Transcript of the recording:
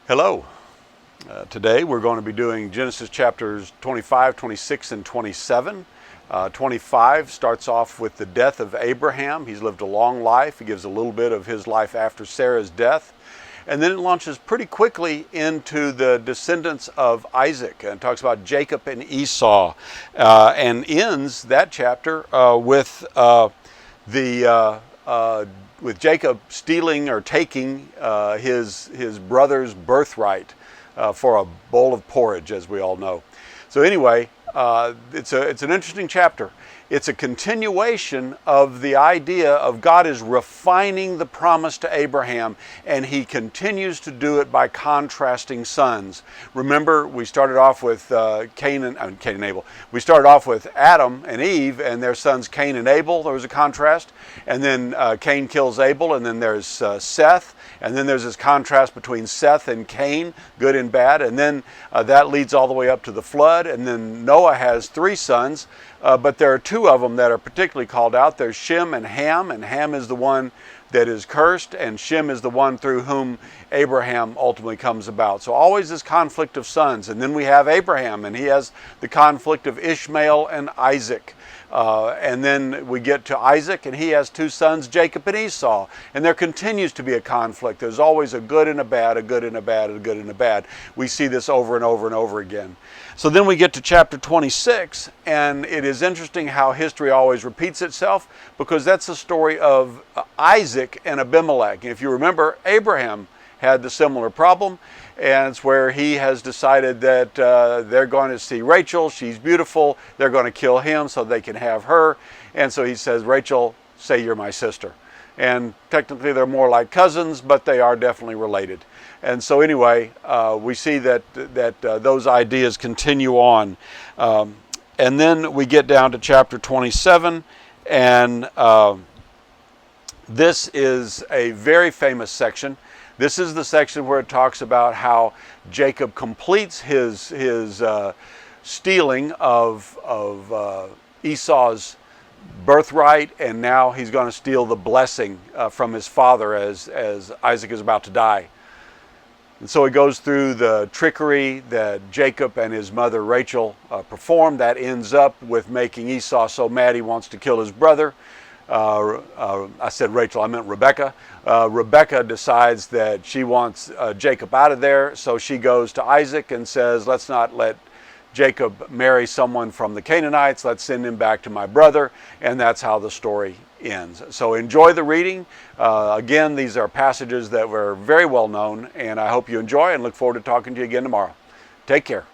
Hello. Today we're going to be doing Genesis chapters 25, 26, and 27. 25 starts off with the death of Abraham. He's lived a long life. He gives a little bit of his life after Sarah's death. And then it launches pretty quickly into the descendants of Isaac and talks about Jacob and Esau, and ends that chapter with Jacob stealing or taking his brother's birthright for a bowl of porridge, as we all know. So anyway, it's an interesting chapter. It's a continuation of the idea of God is refining the promise to Abraham, and he continues to do it by contrasting sons. Remember, we started off with Cain and Abel. We started off with Adam and Eve and their sons Cain and Abel. There was a contrast. And then Cain kills Abel, and then there's Seth. And then there's this contrast between Seth and Cain, good and bad. And then that leads all the way up to the flood. And then Noah has three sons, but there are two of them that are particularly called out. There's Shem and Ham is the one that is cursed, and Shem is the one through whom Abraham ultimately comes about. So always this conflict of sons. And then we have Abraham, and he has the conflict of Ishmael and Isaac. And then we get to Isaac, and he has two sons, Jacob and Esau. And there continues to be a conflict. There's always a good and a bad, a good and a bad, a good and a bad. We see this over and over and over again. So then we get to chapter 26, and it is interesting how history always repeats itself, because that's the story of Isaac and Abimelech. And if you remember, Abraham had the similar problem, and it's where he has decided that they're going to see Rachel. She's beautiful. They're going to kill him so they can have her. And so he says, Rachel, say you're my sister. And technically they're more like cousins, but they are definitely related. And so anyway, we see that those ideas continue on. And then we get down to chapter 27, and this is a very famous section. This is the section where it talks about how Jacob completes his stealing of Esau's birthright, and now he's going to steal the blessing from his father as Isaac is about to die. And so he goes through the trickery that Jacob and his mother Rachel performed. That ends up with making Esau so mad he wants to kill his brother. I said Rachel, I meant Rebecca. Rebecca decides that she wants Jacob out of there, so she goes to Isaac and says, let's not let Jacob marry someone from the Canaanites, let's send him back to my brother, and that's how the story ends. So enjoy the reading. Again, these are passages that were very well known, and I hope you enjoy and look forward to talking to you again tomorrow. Take care.